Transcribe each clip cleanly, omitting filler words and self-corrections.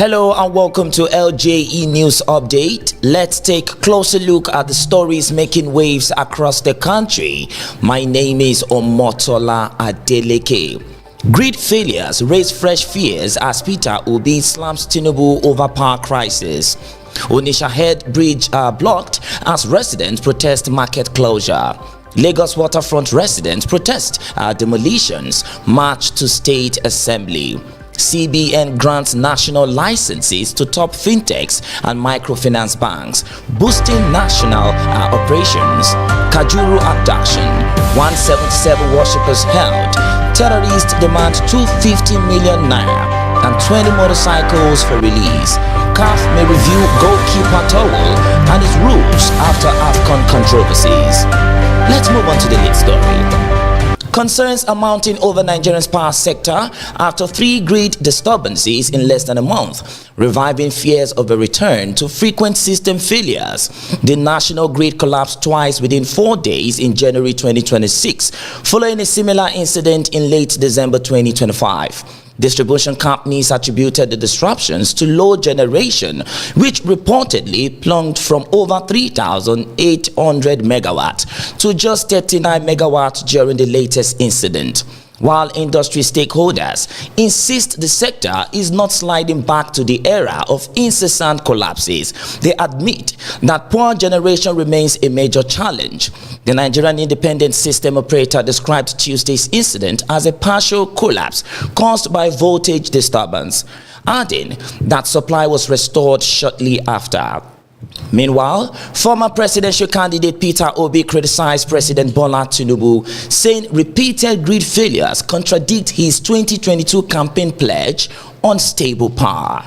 Hello and welcome to LJE News Update. Let's take a closer look at the stories making waves across the country. My name is Omotola Adeleke. Grid failures raise fresh fears as Peter Obi slams Tinubu over power crisis. Onitsha Head Bridge blocked as residents protest market closure. Lagos waterfront residents protest demolitions, march to state assembly. CBN grants national licenses to top fintechs and microfinance banks, boosting national operations. Kajuru abduction, 177 worshippers held. Terrorists demand 250 million naira and 20 motorcycles for release. CAF may review goalkeeper towel and its rules after AFCON controversies. Let's move on to the lead story. Concerns are mounting over Nigeria's power sector after 3 grid disturbances in less than a month, reviving fears of a return to frequent system failures. The national grid collapsed twice within 4 days in January 2026, following a similar incident in late December 2025. Distribution companies attributed the disruptions to low generation, which reportedly plunged from over 3,800 megawatts to just 39 megawatts during the latest incident. While industry stakeholders insist the sector is not sliding back to the era of incessant collapses, they admit that poor generation remains a major challenge. The Nigerian Independent System Operator described Tuesday's incident as a partial collapse caused by voltage disturbance, adding that supply was restored shortly after. Meanwhile, former presidential candidate Peter Obi criticized President Bola Tinubu, saying repeated grid failures contradict his 2022 campaign pledge on stable power.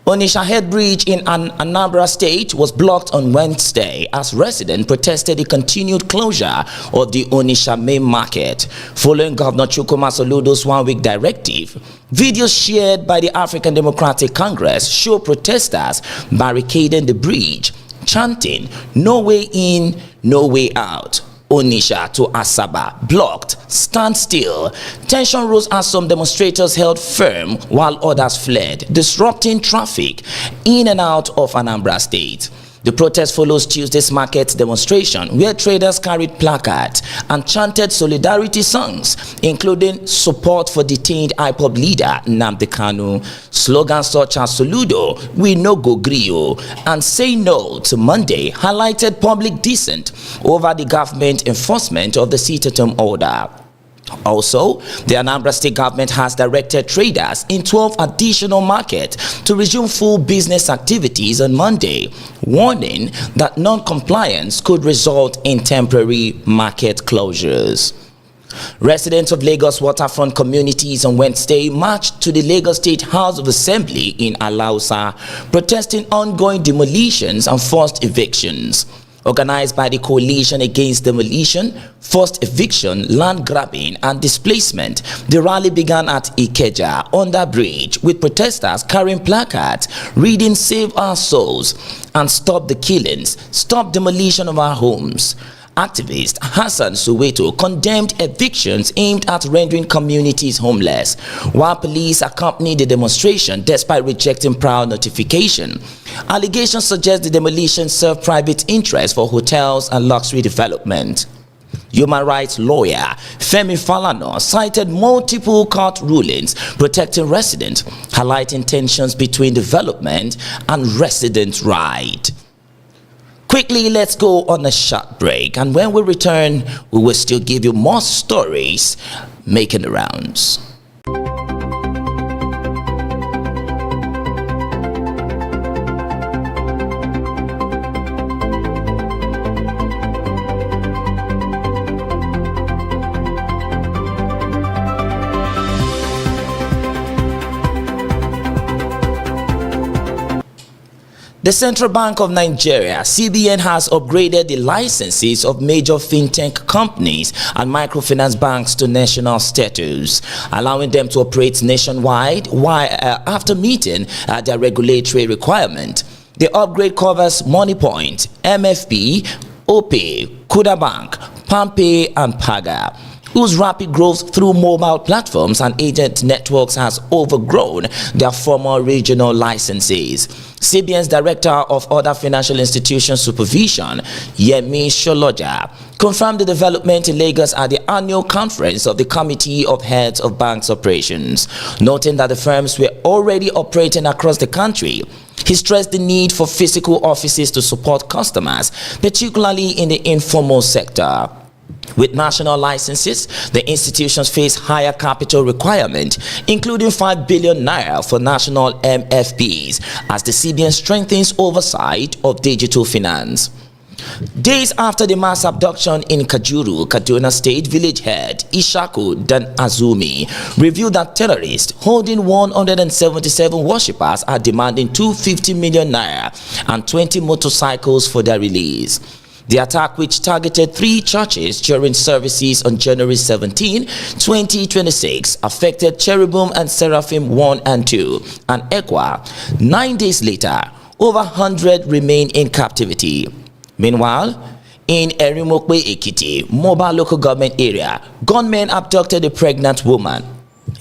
Onitsha Head Bridge in Anambra State was blocked on Wednesday as residents protested the continued closure of the Onitsha main market. Following Governor Chukwuma Soludo's one-week directive, videos shared by the African Democratic Congress show protesters barricading the bridge, chanting, "No way in, no way out." Onitsha to Asaba, blocked, stand still. Tension rose as some demonstrators held firm while others fled, disrupting traffic in and out of Anambra State. The protest follows Tuesday's market demonstration, where traders carried placards and chanted solidarity songs, including support for detained IPOB leader Nnamdi Kanu. Slogans such as "Soludo, we no go grio," and "Say no to Monday" highlighted public dissent over the government enforcement of the sit-at-home order. Also, the Anambra State government has directed traders in 12 additional markets to resume full business activities on Monday, warning that non-compliance could result in temporary market closures. Residents of Lagos waterfront communities on Wednesday marched to the Lagos State House of Assembly in Alausa, protesting ongoing demolitions and forced evictions. Organized by the Coalition Against Demolition, Forced Eviction, Land Grabbing and Displacement, the rally began at Ikeja under bridge with protesters carrying placards reading "Save Our Souls" and "Stop the Killings, Stop Demolition of Our Homes." Activist Hassan Soweto condemned evictions aimed at rendering communities homeless, while police accompanied the demonstration despite rejecting prior notification. Allegations suggest the demolition served private interests for hotels and luxury development. Human rights lawyer Femi Falana cited multiple court rulings protecting residents, highlighting tensions between development and resident rights. Quickly, let's go on a short break, and when we return, we will still give you more stories making the rounds. The Central Bank of Nigeria, CBN, has upgraded the licenses of major fintech companies and microfinance banks to national status, allowing them to operate nationwide after meeting their regulatory requirement. The upgrade covers MoneyPoint, MFP, OPay, Kuda Bank, PalmPay, and Paga. whose rapid growth through mobile platforms and agent networks has overgrown their former regional licenses. CBN's Director of Other Financial Institutions Supervision, Yemi Sholoja, confirmed the development in Lagos at the annual conference of the Committee of Heads of Banks Operations, noting that the firms were already operating across the country. He stressed the need for physical offices to support customers, particularly in the informal sector. With national licenses, the institutions face higher capital requirement, including 5 billion naira for national MFPs, as the CBN strengthens oversight of digital finance. Days after the mass abduction in Kajuru, Kaduna State, village head Ishaku Dan Azumi revealed that terrorists holding 177 worshippers are demanding 250 million naira and 20 motorcycles for their release. The attack, which targeted 3 churches during services on January 17, 2026, affected Cherubim and Seraphim 1 and 2 and Ekwa. 9 days later, over 100 remain in captivity. Meanwhile, in Erimokwe Ekiti, Mobile local government area, gunmen abducted a pregnant woman,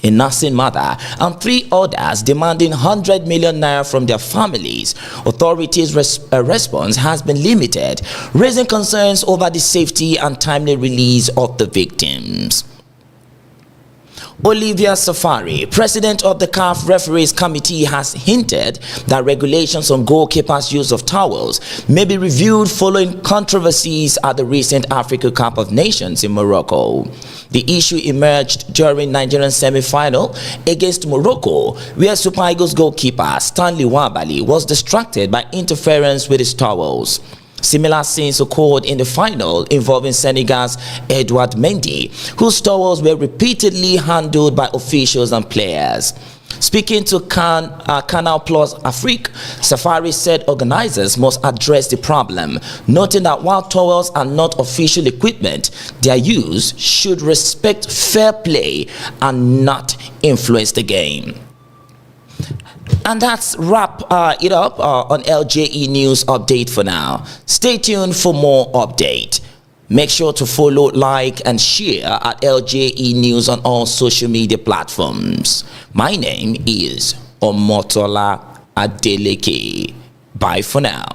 a nursing mother, and 3 others, demanding 100 million naira from their families. Authorities' response has been limited, raising concerns over the safety and timely release of the victims. Olivia Safari, president of the CAF Referees Committee, has hinted that regulations on goalkeepers' use of towels may be reviewed following controversies at the recent Africa Cup of Nations in Morocco. The issue emerged during Nigeria's semi-final against Morocco, where Super Eagles goalkeeper Stanley Wabali was distracted by interference with his towels. Similar scenes occurred in the final involving Senegal's Edouard Mendy, whose towels were repeatedly handled by officials and players. Speaking to Canal Plus Afrique, Safari said organizers must address the problem, noting that while towels are not official equipment, their use should respect fair play and not influence the game. And that's wrap it up on LJE News Update for now. Stay tuned for more update. Make sure to follow, like, and share at LJE News on all social media platforms. My name is Omotola Adeleke. Bye for now.